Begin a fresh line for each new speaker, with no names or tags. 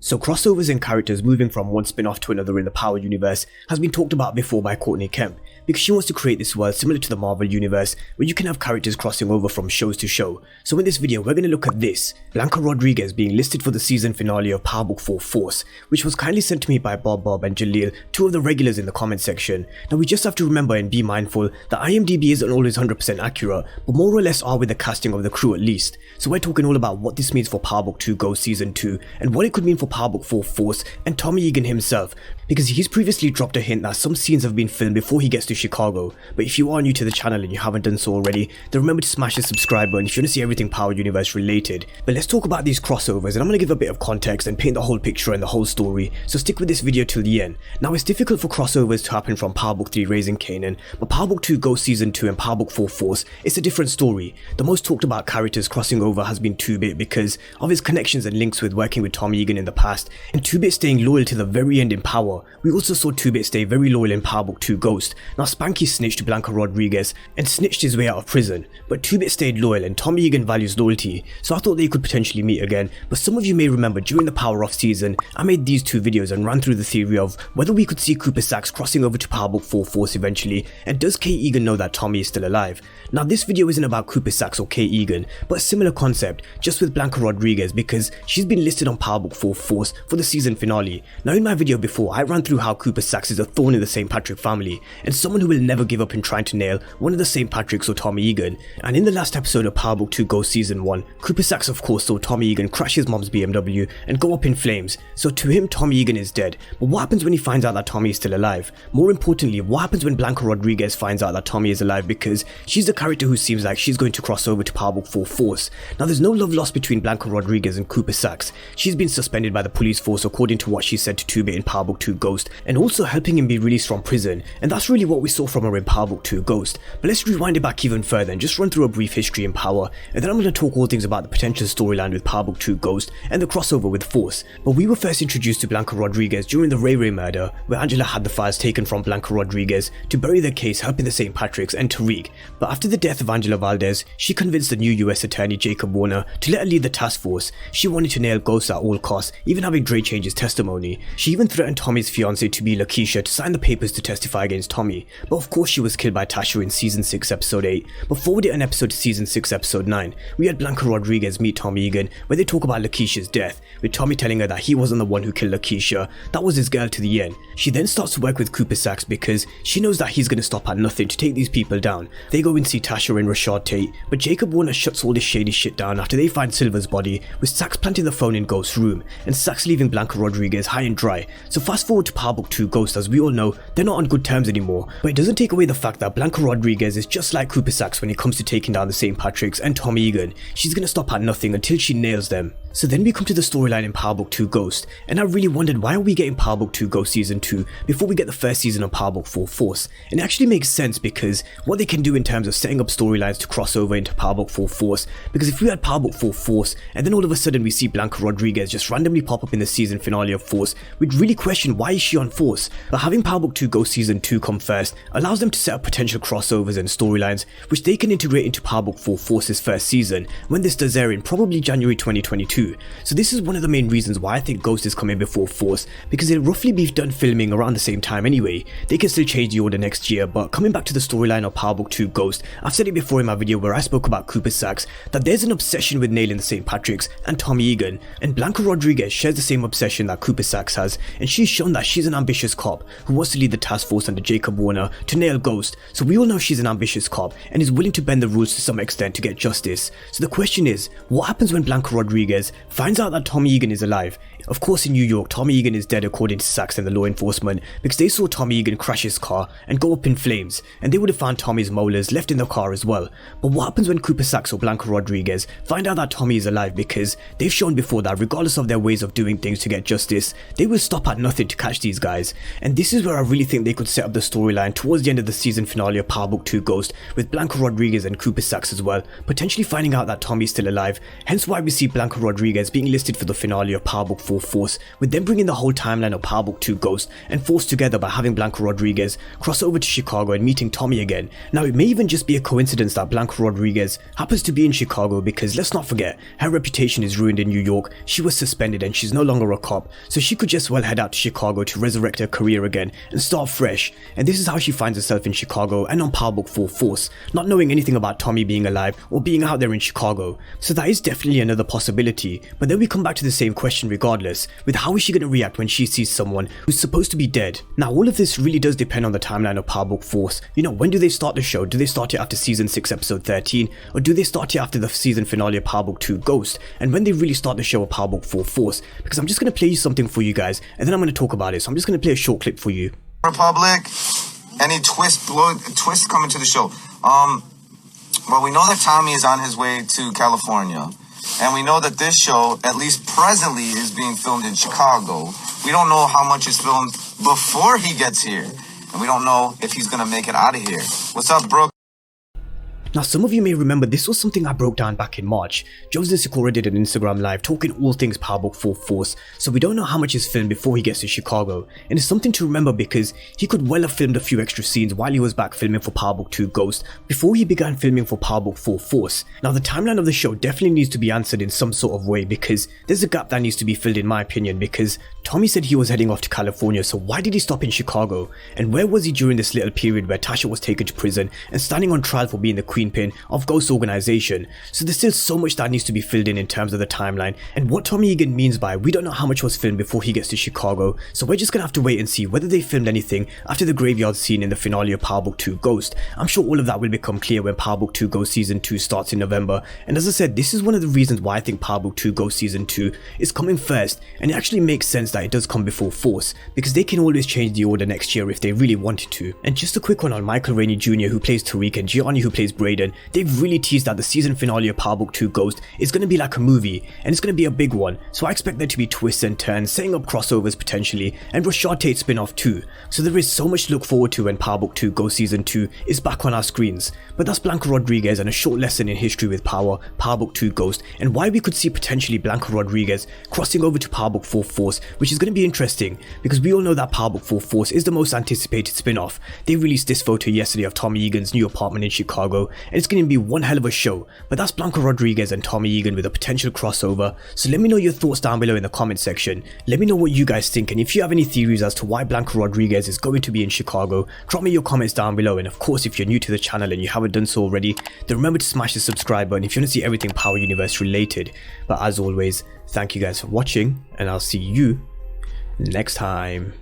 So crossovers and characters moving from one spin-off to another in the Power universe has been talked about before by Courtney Kemp, because she wants to create this world similar to the Marvel universe where you can have characters crossing over from shows to show. So in this video we're going to look at this, Blanca Rodriguez being listed for the season finale of Power Book 4 Force, which was kindly sent to me by Bob and Jaleel, two of the regulars in the comment section. Now we just have to remember and be mindful that IMDb isn't always 100% accurate, but more or less are with the casting of the crew at least. So we're talking all about what this means for Power Book 2 Go Season 2 and what it could mean for Power Book 4 Force and Tommy Egan himself, because he's previously dropped a hint that some scenes have been filmed before he gets to Chicago. But if you are new to the channel and you haven't done so already, then remember to smash the subscribe button if you want to see everything Power Universe related. But let's talk about these crossovers, and I'm going to give a bit of context and paint the whole picture and the whole story, so stick with this video till the end. Now it's difficult for crossovers to happen from Power Book 3 Raising Kanan, but Power Book 2 Go Season 2 and Power Book 4 Force, it's a different story. The most talked about characters crossing over has been 2-Bit because of his connections and links with working with Tommy Egan in the past, and 2-Bit staying loyal to the very end in Power. We also saw 2-Bit stay very loyal in Power Book 2 Ghost. Now Spanky snitched Blanca Rodriguez and snitched his way out of prison, but 2-Bit stayed loyal and Tommy Egan values loyalty, so I thought they could potentially meet again. But some of you may remember during the Power Off season, I made these two videos and ran through the theory of whether we could see Cooper Saxe crossing over to Power Book 4 Force eventually, and does Kate Egan know that Tommy is still alive? Now this video isn't about Cooper Saxe or Kate Egan, but a similar concept, just with Blanca Rodriguez, because she's been listed on Power Book 4 Force for the season finale. Now in my video before, I ran through how Cooper Saxe is a thorn in the St. Patrick family, and someone who will never give up in trying to nail one of the St. Patricks or Tommy Egan. And in the last episode of Power Book 2 Go Season 1, Cooper Saxe of course saw Tommy Egan crash his mom's BMW and go up in flames, so to him Tommy Egan is dead. But what happens when he finds out that Tommy is still alive? More importantly, what happens when Blanca Rodriguez finds out that Tommy is alive, because she's the character who seems like she's going to cross over to Power Book 4 Force. Now there's no love lost between Blanca Rodriguez and Cooper Saxe. She's been suspended by the police force according to what she said to 2-Bit in Power Book 2 Ghost, and also helping him be released from prison, and that's really what we saw from her in Power Book 2 Ghost. But let's rewind it back even further and just run through a brief history in Power, and then I'm going to talk all things about the potential storyline with Power Book 2 Ghost and the crossover with Force. But we were first introduced to Blanca Rodriguez during the Ray murder, where Angela had the files taken from Blanca Rodriguez to bury their case, helping the St. Patricks and Tariq. But after the death of Angela Valdez, she convinced the new US attorney Jacob Warner to let her lead the task force. She wanted to nail Ghost at all costs, even having Dre change his testimony. She even threatened Tommy's fiancée to be Lakeisha to sign the papers to testify against Tommy, but of course she was killed by Tasha in Season 6 Episode 8. But forward it an episode to Season 6 Episode 9, we had Blanca Rodriguez meet Tommy Egan, where they talk about Lakeisha's death, with Tommy telling her that he wasn't the one who killed Lakeisha, that was his girl to the end. She then starts to work with Cooper Saxe because she knows that he's going to stop at nothing to take these people down. They go and see Tasha and Rashad Tate, but Jacob Warner shuts all this shady shit down after they find Silver's body, with Saxe planting the phone in Ghost's room, and Saxe leaving Blanca Rodriguez high and dry. So fast forward to Power Book 2 Ghost, as we all know, they're not on good terms anymore, but it doesn't take away the fact that Blanca Rodriguez is just like Cooper Saxe when it comes to taking down the St. Patricks and Tommy Egan. She's gonna stop at nothing until she nails them. So then we come to the storyline in Power Book 2 Ghost, and I really wondered, why are we getting Power Book 2 Ghost Season 2 before we get the first season of Power Book 4 Force? And it actually makes sense because what they can do in terms of setting up storylines to cross over into Power Book 4 Force, because if we had Power Book 4 Force and then all of a sudden we see Blanca Rodriguez just randomly pop up in the season finale of Force, we'd really question, why is she on Force? But having Power Book 2 Ghost Season 2 come first allows them to set up potential crossovers and storylines which they can integrate into Power Book 4 Force's first season when this does air in probably January 2022. So this is one of the main reasons why I think Ghost is coming before Force, because it'll roughly be done filming around the same time anyway. They can still change the order next year. But coming back to the storyline of Power Book 2 Ghost, I've said it before in my video where I spoke about Cooper Saxe, that there's an obsession with nailing the St. Patricks and Tommy Egan, and Blanca Rodriguez shares the same obsession that Cooper Saxe has, and she's shown that she's an ambitious cop who wants to lead the task force under Jacob Warner to nail Ghost. So we all know she's an ambitious cop and is willing to bend the rules to some extent to get justice. So the question is, what happens when Blanca Rodriguez finds out that Tommy Egan is alive? Of course in New York, Tommy Egan is dead according to Saxe and the law enforcement, because they saw Tommy Egan crash his car and go up in flames, and they would have found Tommy's molars left in the car as well. But what happens when Cooper Saxe or Blanca Rodriguez find out that Tommy is alive, because they've shown before that regardless of their ways of doing things to get justice, they will stop at nothing to catch these guys. And this is where I really think they could set up the storyline towards the end of the season finale of Power Book 2 Ghost, with Blanca Rodriguez and Cooper Saxe as well, potentially finding out that Tommy's still alive, hence why we see Blanca Rodriguez being listed for the finale of Power Book 4 Full Force, with them bringing the whole timeline of Power Book 2 Ghost and forced together by having Blanca Rodriguez cross over to Chicago and meeting Tommy again. Now it may even just be a coincidence that Blanca Rodriguez happens to be in Chicago, because let's not forget, her reputation is ruined in New York, she was suspended and she's no longer a cop, so she could just well head out to Chicago to resurrect her career again and start fresh. And this is how she finds herself in Chicago and on Power Book Full Force, not knowing anything about Tommy being alive or being out there in Chicago. So that is definitely another possibility, but then we come back to the same question regardless, with how is she going to react when she sees someone who's supposed to be dead. Now all of this really does depend on the timeline of Power Book Force. You know, when do they start the show? Do they start it after season 6 episode 13, or do they start it after the season finale of Power Book 2 Ghost, and when they really start the show of Power Book 4 Force? Because I'm just going to play you something for you guys and then I'm going to talk about it, so I'm just going to play a short clip for you.
Republic, any twist coming to the show? Well, we know that Tommy is on his way to California, and we know that this show, at least presently, is being filmed in Chicago. We don't know how much is filmed before he gets here, and we don't know if he's gonna make it out of here. What's up, bro?
Now some of you may remember this was something I broke down back in March. Joseph Sikora did an Instagram live talking all things Power Book 4 Force, so we don't know how much is filmed before he gets to Chicago, and it's something to remember because he could well have filmed a few extra scenes while he was back filming for Power Book 2 Ghost before he began filming for Power Book 4 Force. Now the timeline of the show definitely needs to be answered in some sort of way, because there's a gap that needs to be filled in my opinion, because Tommy said he was heading off to California, so why did he stop in Chicago? And where was he during this little period where Tasha was taken to prison and standing on trial for being the queenpin of Ghost's organization? So there's still so much that needs to be filled in terms of the timeline, and what Tommy Egan means by we don't know how much was filmed before he gets to Chicago, so we're just gonna have to wait and see whether they filmed anything after the graveyard scene in the finale of Power Book 2 Ghost. I'm sure all of that will become clear when Power Book 2 Ghost Season 2 starts in November, and as I said, this is one of the reasons why I think Power Book 2 Ghost Season 2 is coming first, and it actually makes sense that it does come before Force, because they can always change the order next year if they really wanted to. And just a quick one on Michael Rainey Jr. who plays Tariq and Gianni who plays Brayden. They've really teased that the season finale of Power Book 2 Ghost is going to be like a movie, and it's going to be a big one, so I expect there to be twists and turns, setting up crossovers potentially, and Rashad Tate spin-off too. So there is so much to look forward to when Power Book 2 Ghost Season 2 is back on our screens. But that's Blanca Rodriguez and a short lesson in history with Power Book 2 Ghost, and why we could see potentially Blanca Rodriguez crossing over to Power Book 4 Force, which is going to be interesting because we all know that Power Book 4 Force is the most anticipated spin-off. They released this photo yesterday of Tommy Egan's new apartment in Chicago, and it's going to be one hell of a show. But that's Blanca Rodriguez and Tommy Egan with a potential crossover, so let me know your thoughts down below in the comment section. Let me know what you guys think, and if you have any theories as to why Blanca Rodriguez is going to be in Chicago, drop me your comments down below. And of course, if you're new to the channel and you haven't done so already, then remember to smash the subscribe button if you want to see everything Power Universe related. But as always, thank you guys for watching, and I'll see you next time.